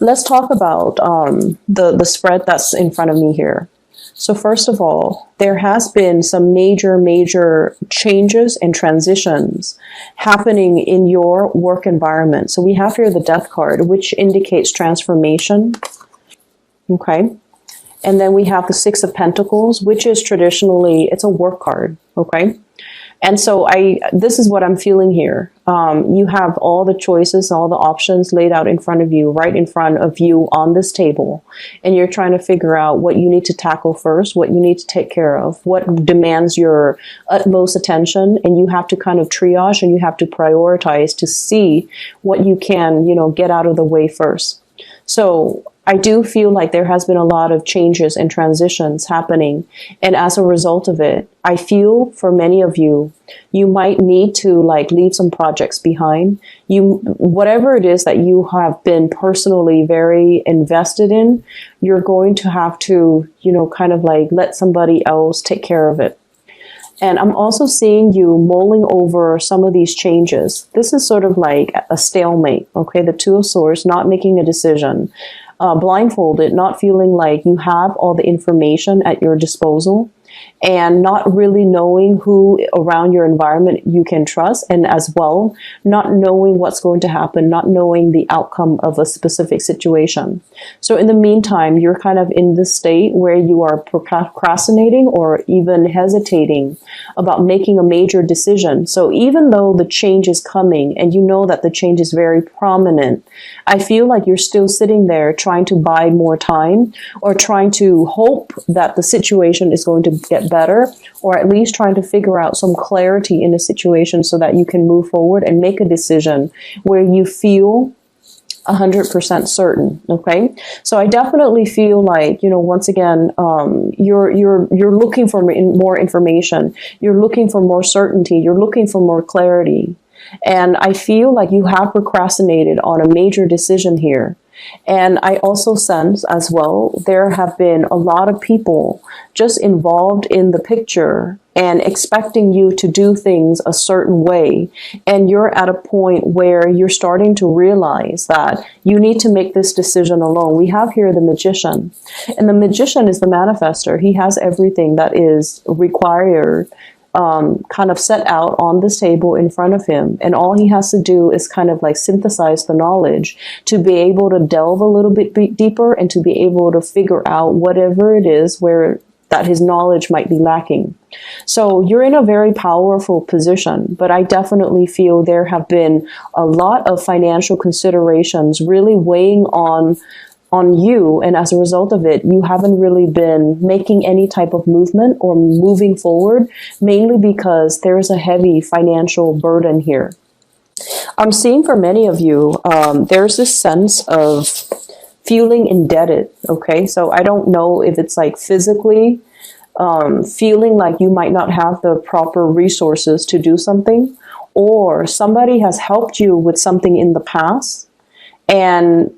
let's talk about the spread that's in front of me here. So first of all, there has been some major changes and transitions happening in your work environment. So we have here the Death card, which indicates transformation. Okay. And then we have the Six of Pentacles, which is traditionally, it's a work card. Okay. And so this is what I'm feeling here. You have all the choices, all the options laid out in front of you, right in front of you on this table. And you're trying to figure out what you need to tackle first, what you need to take care of, what demands your utmost attention. And you have to kind of triage and you have to prioritize to see what you can, get out of the way first. So I do feel like there has been a lot of changes and transitions happening. And as a result of it, I feel for many of you, you might need to leave some projects behind. Whatever it is that you have been personally very invested in, you're going to have to, let somebody else take care of it. And I'm also seeing you mulling over some of these changes. This is sort of like a stalemate, okay? The Two of Swords, not making a decision. Blindfolded, not feeling like you have all the information at your disposal, and not really knowing who around your environment you can trust, and as well, not knowing what's going to happen, not knowing the outcome of a specific situation. So in the meantime, you're kind of in this state where you are procrastinating or even hesitating about making a major decision. So even though the change is coming and you know that the change is very prominent, I feel like you're still sitting there trying to buy more time, or trying to hope that the situation is going to get better, or at least trying to figure out some clarity in the situation so that you can move forward and make a decision where you feel 100% certain. Okay. So I definitely feel like, once again, you're looking for more information. You're looking for more certainty. You're looking for more clarity. And I feel like you have procrastinated on a major decision here. And I also sense as well, there have been a lot of people just involved in the picture and expecting you to do things a certain way. And you're at a point where you're starting to realize that you need to make this decision alone. We have here the Magician, and the Magician is the manifester. He has everything that is required kind of set out on this table in front of him. And all he has to do is kind of synthesize the knowledge to be able to delve a little bit deeper and to be able to figure out whatever it is where that his knowledge might be lacking. So you're in a very powerful position, but I definitely feel there have been a lot of financial considerations really weighing on you, and as a result of it, you haven't really been making any type of movement or moving forward, mainly because there's a heavy financial burden here. I'm seeing for many of you, there's this sense of feeling indebted, okay? So I don't know if it's physically feeling like you might not have the proper resources to do something, or somebody has helped you with something in the past, and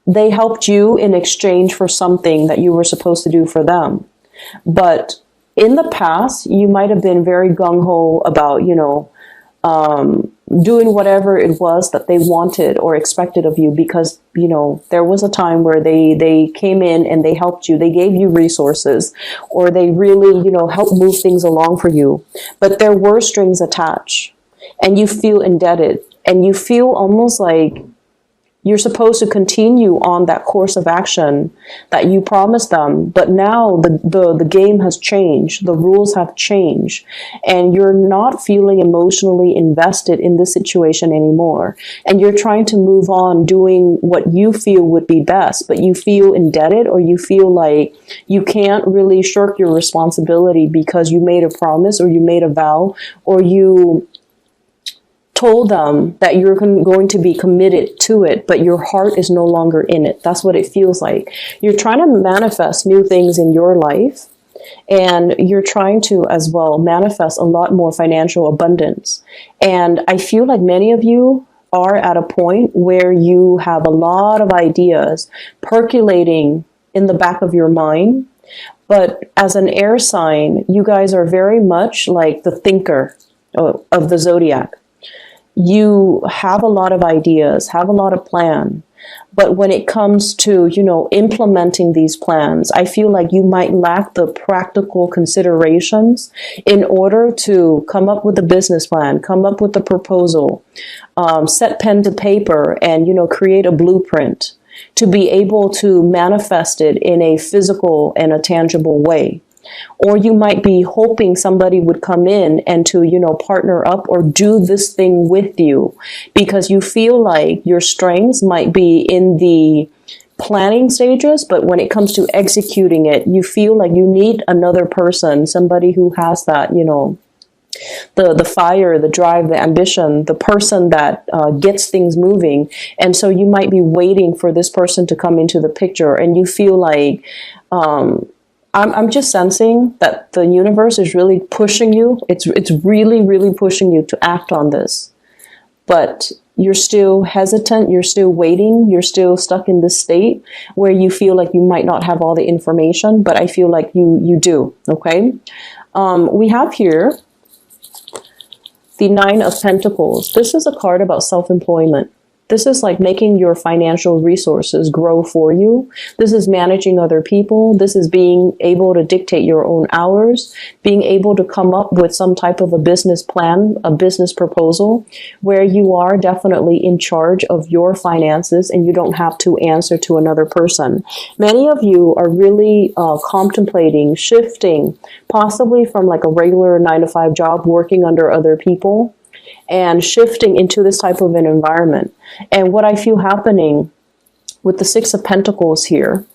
they helped you in exchange for something that you were supposed to do for them. But in the past, you might have been very gung-ho about, doing whatever it was that they wanted or expected of you, because, there was a time where they came in and they helped you. They gave you resources, or they really, helped move things along for you. But there were strings attached, and you feel indebted, and you feel almost like you're supposed to continue on that course of action that you promised them. But now the game has changed. The rules have changed. And you're not feeling emotionally invested in this situation anymore. And you're trying to move on doing what you feel would be best. But you feel indebted, or you feel like you can't really shirk your responsibility because you made a promise, or you made a vow, or you told them that you're going to be committed to it, but your heart is no longer in it. That's what it feels like. You're trying to manifest new things in your life, and you're trying to as well manifest a lot more financial abundance. And I feel like many of you are at a point where you have a lot of ideas percolating in the back of your mind. But as an air sign, you guys are very much like the thinker of the zodiac. You have a lot of ideas, have a lot of plan, But when it comes to, implementing these plans, I feel like you might lack the practical considerations in order to come up with a business plan, come up with a proposal, set pen to paper and, create a blueprint to be able to manifest it in a physical and a tangible way. Or you might be hoping somebody would come in and to, partner up or do this thing with you because you feel like your strengths might be in the planning stages, but when it comes to executing it, you feel like you need another person, somebody who has that, the fire, the drive, the ambition, the person that gets things moving. And so you might be waiting for this person to come into the picture and you feel like, I'm just sensing that the universe is really pushing you. It's really, really pushing you to act on this. But you're still hesitant. You're still waiting. You're still stuck in this state where you feel like you might not have all the information, but I feel like you do. Okay. We have here the Nine of Pentacles. This is a card about self-employment. This is like making your financial resources grow for you. This is managing other people. This is being able to dictate your own hours, being able to come up with some type of a business plan, a business proposal, where you are definitely in charge of your finances and you don't have to answer to another person. Many of you are really contemplating shifting, possibly from like a regular 9-to-5 job working under other people, and shifting into this type of an environment. And what I feel happening with the Six of Pentacles here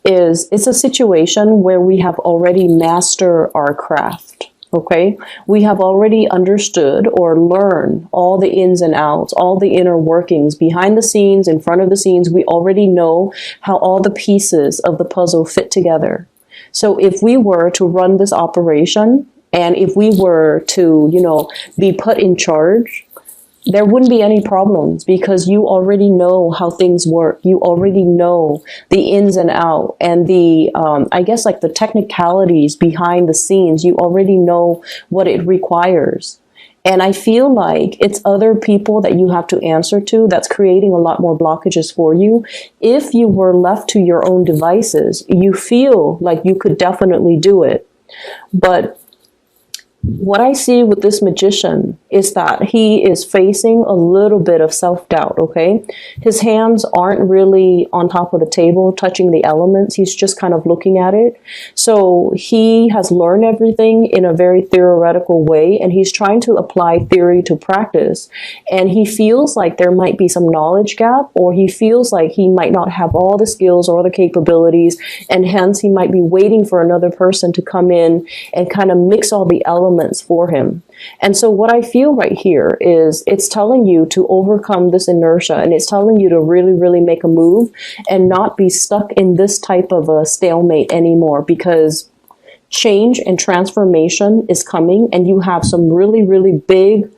is it's a situation where we have already mastered our craft. Okay, we have already understood or learned all the ins and outs, all the inner workings behind the scenes, in front of the scenes. We already know how all the pieces of the puzzle fit together. So if we were to run this operation, and if we were to, be put in charge, there wouldn't be any problems because you already know how things work. You already know the ins and out and the, I guess like the technicalities behind the scenes. You already know what it requires. And I feel like it's other people that you have to answer to that's creating a lot more blockages for you. If you were left to your own devices, you feel like you could definitely do it. But what I see with this magician is that he is facing a little bit of self-doubt, okay? His hands aren't really on top of the table touching the elements. He's just kind of looking at it. So he has learned everything in a very theoretical way, and he's trying to apply theory to practice. And he feels like there might be some knowledge gap, or he feels like he might not have all the skills or the capabilities, and hence he might be waiting for another person to come in and kind of mix all the elements for him. And so what I feel right here is it's telling you to overcome this inertia, and it's telling you to really, really make a move and not be stuck in this type of a stalemate anymore, because change and transformation is coming, and you have some really, really big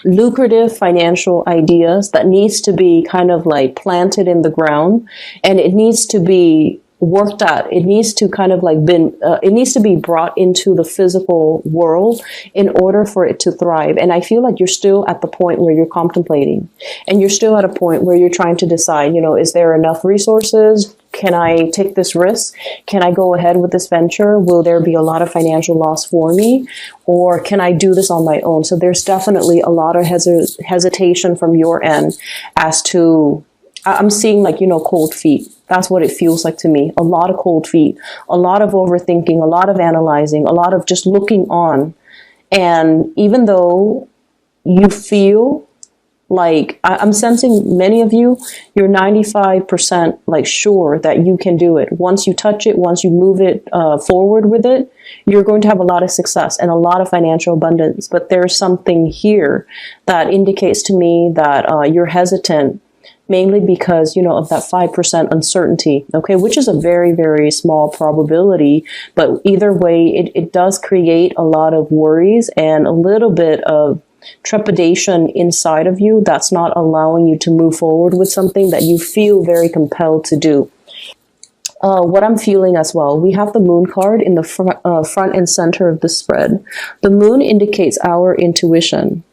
lucrative financial ideas that needs to be kind of like planted in the ground, and it needs to be worked at. It needs to kind of like it needs to be brought into the physical world in order for it to thrive. And I feel like you're still at the point where you're contemplating, and you're still at a point where you're trying to decide, is there enough resources? Can I take this risk? Can I go ahead with this venture? Will there be a lot of financial loss for me? Or can I do this on my own? So there's definitely a lot of hesitation from your end as to, I'm seeing like, cold feet. That's what it feels like to me. A lot of cold feet, a lot of overthinking, a lot of analyzing, a lot of just looking on. And even though you feel like, I'm sensing many of you, you're 95% like sure that you can do it. Once you touch it, once you move it forward with it, you're going to have a lot of success and a lot of financial abundance. But there's something here that indicates to me that you're hesitant, mainly because, of that 5% uncertainty, okay, which is a very, very small probability. But either way, it does create a lot of worries and a little bit of trepidation inside of you that's not allowing you to move forward with something that you feel very compelled to do. What I'm feeling as well, we have the moon card in the front and center of the spread. The moon indicates our intuition.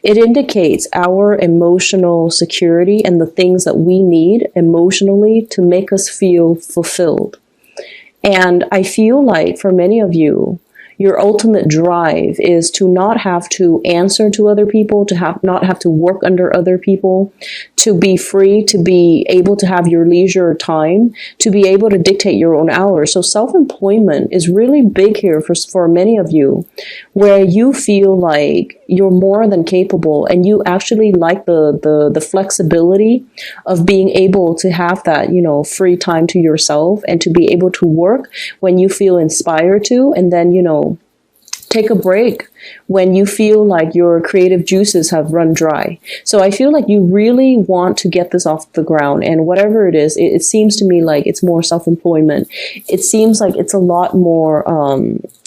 It indicates our emotional security and the things that we need emotionally to make us feel fulfilled. And I feel like for many of you, your ultimate drive is to not have to answer to other people, to not have to work under other people, to be free, to be able to have your leisure time, to be able to dictate your own hours. So self-employment is really big here for many of you, where you feel like you're more than capable and you actually like the flexibility of being able to have that, free time to yourself and to be able to work when you feel inspired to, and then, take a break when you feel like your creative juices have run dry. So I feel like you really want to get this off the ground, and whatever it is, it seems to me like it's more self-employment. It seems like it's a lot more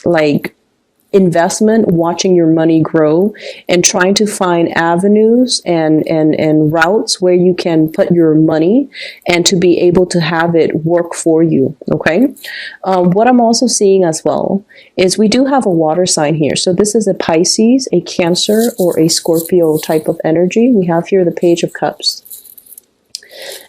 like investment, watching your money grow and trying to find avenues and routes where you can put your money and to be able to have it work for you. Okay. What I'm also seeing as well is we do have a water sign here. So this is a Pisces, a Cancer, or a Scorpio type of energy. We have here the Page of Cups.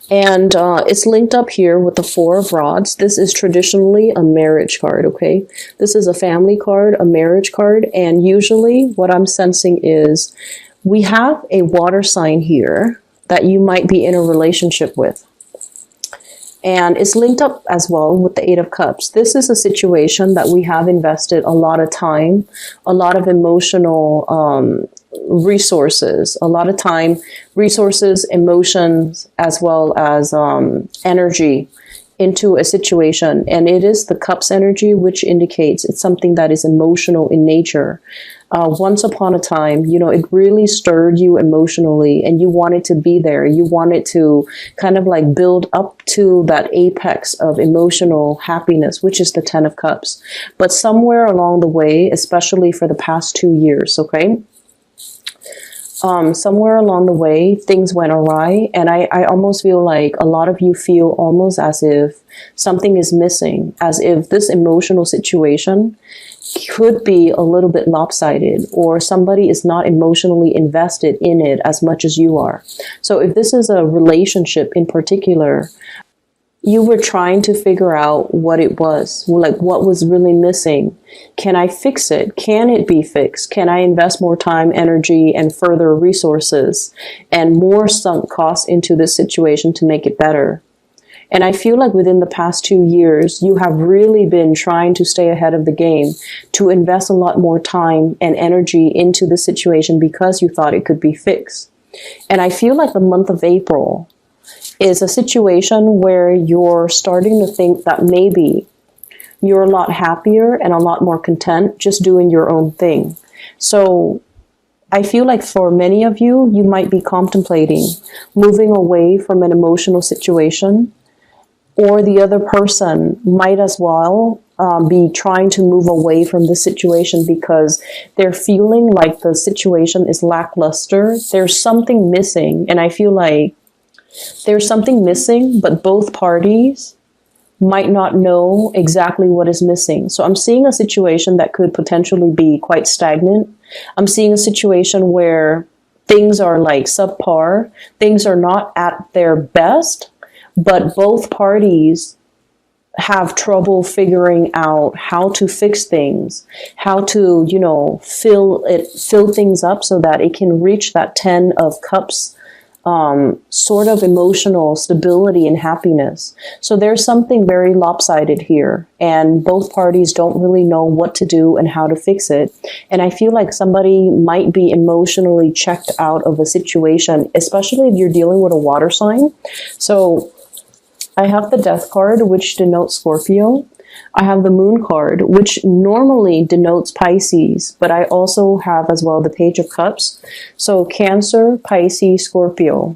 And it's linked up here with the Four of Rods. This is traditionally a marriage card, okay? This is a family card, a marriage card, and usually what I'm sensing is we have a water sign here that you might be in a relationship with. And it's linked up as well with the Eight of Cups. This is a situation that we have invested a lot of time, a lot of emotional resources, a lot of time, resources, emotions, as well as energy into a situation. And it is the Cups energy, which indicates it's something that is emotional in nature. Once upon a time, it really stirred you emotionally and you wanted to be there. You wanted to kind of like build up to that apex of emotional happiness, which is the Ten of Cups. But somewhere along the way, especially for the past 2 years, okay? Somewhere along the way, things went awry, and I almost feel like a lot of you feel almost as if something is missing, as if this emotional situation could be a little bit lopsided, or somebody is not emotionally invested in it as much as you are. So if this is a relationship in particular, you were trying to figure out what it was, like what was really missing. Can I fix it? Can it be fixed? Can I invest more time, energy, and further resources and more sunk costs into this situation to make it better? And I feel like within the past 2 years, you have really been trying to stay ahead of the game, to invest a lot more time and energy into the situation because you thought it could be fixed. And I feel like the month of April is a situation where you're starting to think that maybe you're a lot happier and a lot more content just doing your own thing. So I feel like for many of you, you might be contemplating moving away from an emotional situation, or the other person might as well be trying to move away from the situation because they're feeling like the situation is lackluster. There's something missing, and I feel like there's something missing, but both parties might not know exactly what is missing. So I'm seeing a situation that could potentially be quite stagnant. I'm seeing a situation where things are like subpar. Things are not at their best, but both parties have trouble figuring out how to fix things, how to, fill things up so that it can reach that 10 of Cups sort of emotional stability and happiness. So there's something very lopsided here, and both parties don't really know what to do and how to fix it. And I feel like somebody might be emotionally checked out of a situation, especially if you're dealing with a water sign. So I have the Death card, which denotes Scorpio. I have the Moon card, which normally denotes Pisces, but I also have as well the Page of Cups. So Cancer, Pisces, Scorpio.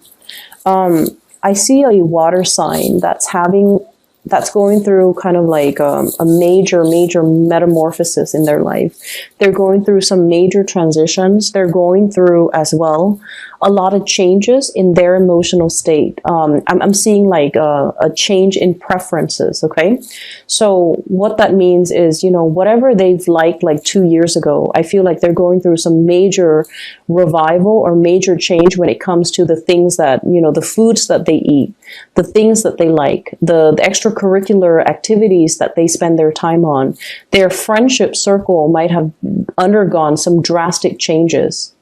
I see a water sign that's having that's going through kind of like a major metamorphosis in their life. They're going through some major transitions. They're going through as well a lot of changes in their emotional state. I'm seeing like a change in preferences. Okay. So what that means is, whatever they've liked like 2 years ago, I feel like they're going through some major revival or major change when it comes to the things that, the foods that they eat, the things that they like, the extracurricular activities that they spend their time on. Their friendship circle might have undergone some drastic changes.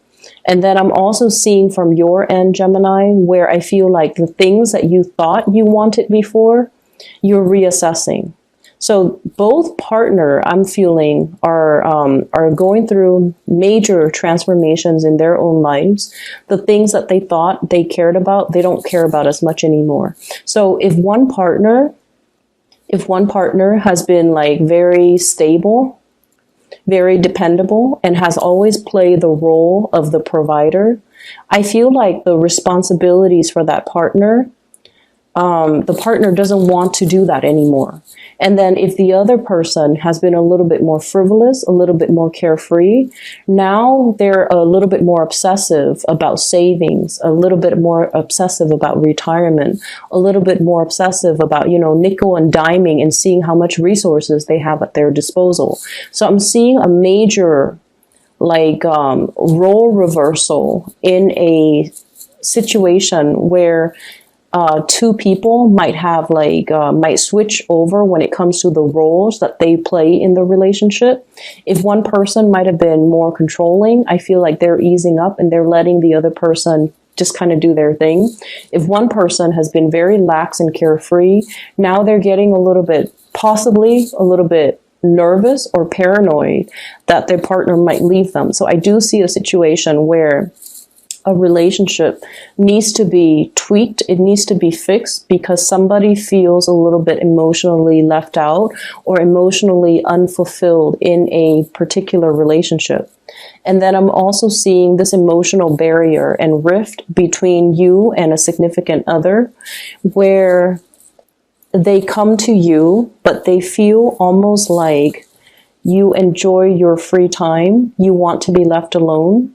And then I'm also seeing from your end, Gemini, where I feel like the things that you thought you wanted before, you're reassessing. So both partner, I'm feeling, are going through major transformations in their own lives. The things that they thought they cared about, they don't care about as much anymore. So if one partner has been like very stable, very dependable, and has always played the role of the provider, I feel like the responsibilities for that partner, the partner doesn't want to do that anymore. And then if the other person has been a little bit more frivolous, a little bit more carefree, now they're a little bit more obsessive about savings, a little bit more obsessive about retirement, a little bit more obsessive about, nickel and diming and seeing how much resources they have at their disposal. So I'm seeing a major role reversal in a situation where two people might have might switch over when it comes to the roles that they play in the relationship. If one person might have been more controlling, I feel like they're easing up and they're letting the other person just kind of do their thing. If one person has been very lax and carefree, now they're getting possibly a little bit nervous or paranoid that their partner might leave them. So I do see a situation where a relationship needs to be tweaked. It needs to be fixed because somebody feels a little bit emotionally left out or emotionally unfulfilled in a particular relationship. And then I'm also seeing this emotional barrier and rift between you and a significant other where they come to you, but they feel almost like you enjoy your free time. You want to be left alone.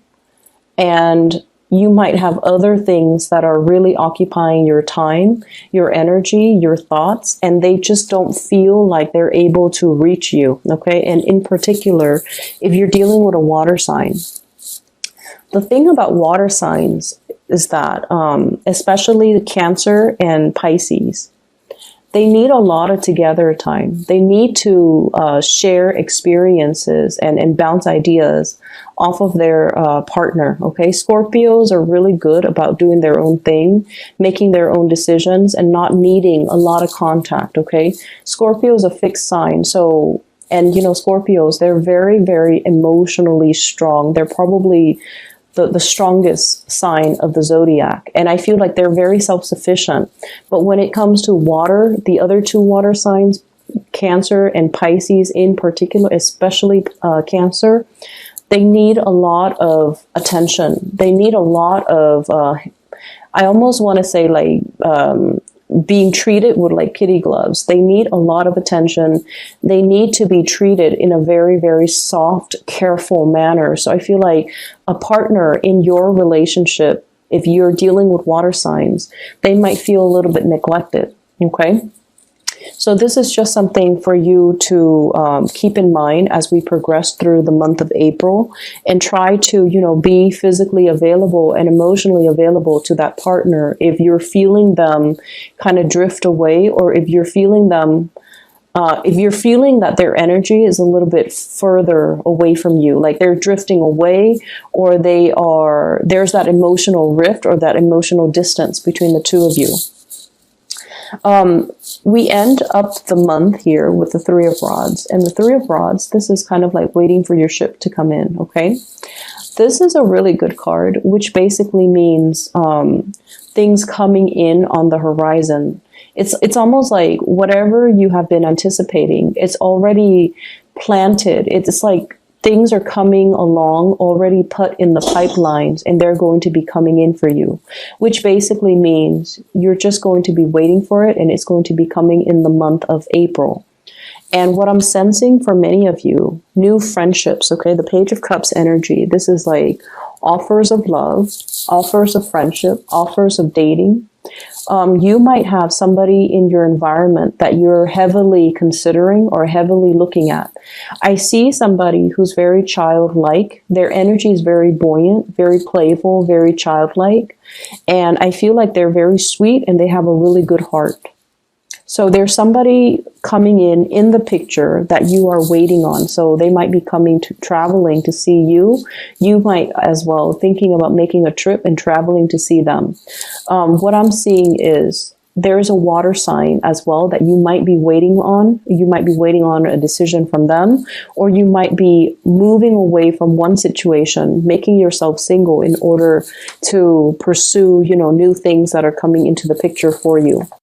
And you might have other things that are really occupying your time, your energy, your thoughts, and they just don't feel like they're able to reach you, okay? And in particular, if you're dealing with a water sign, the thing about water signs is that, especially the Cancer and Pisces, they need a lot of together time. They need to share experiences and bounce ideas off of their partner, okay? Scorpios are really good about doing their own thing, making their own decisions, and not needing a lot of contact, okay? Scorpio is a fixed sign, so, and Scorpios, they're very, very emotionally strong. They're probably the strongest sign of the zodiac. And I feel like they're very self-sufficient. But when it comes to water, the other two water signs, Cancer and Pisces in particular, especially Cancer, they need a lot of attention. They need a lot of, I almost want to say being treated with like kitty gloves. They need a lot of attention. They need to be treated in a very, very soft, careful manner. So I feel like a partner in your relationship, if you're dealing with water signs, they might feel a little bit neglected. Okay. So this is just something for you to keep in mind as we progress through the month of April, and try to, be physically available and emotionally available to that partner if you're feeling them kind of drift away, or if you're feeling them, if you're feeling that their energy is a little bit further away from you, like they're drifting away, or there's that emotional rift or that emotional distance between the two of you. We end up the month here with the Three of Rods. And the Three of Rods, this is kind of like waiting for your ship to come in, okay? This is a really good card, which basically means things coming in on the horizon. It's almost like whatever you have been anticipating, it's already planted. It's like things are coming along already put in the pipelines, and they're going to be coming in for you, which basically means you're just going to be waiting for it, and it's going to be coming in the month of April. And what I'm sensing for many of you, new friendships, okay, the Page of Cups energy, this is like offers of love, offers of friendship, offers of dating. You might have somebody in your environment that you're heavily considering or heavily looking at. I see somebody who's very childlike. Their energy is very buoyant, very playful, very childlike. And I feel like they're very sweet and they have a really good heart. So there's somebody coming in the picture that you are waiting on. So they might be traveling to see you. You might as well thinking about making a trip and traveling to see them. What I'm seeing is there's a water sign as well that you might be waiting on. You might be waiting on a decision from them, or you might be moving away from one situation, making yourself single in order to pursue, new things that are coming into the picture for you.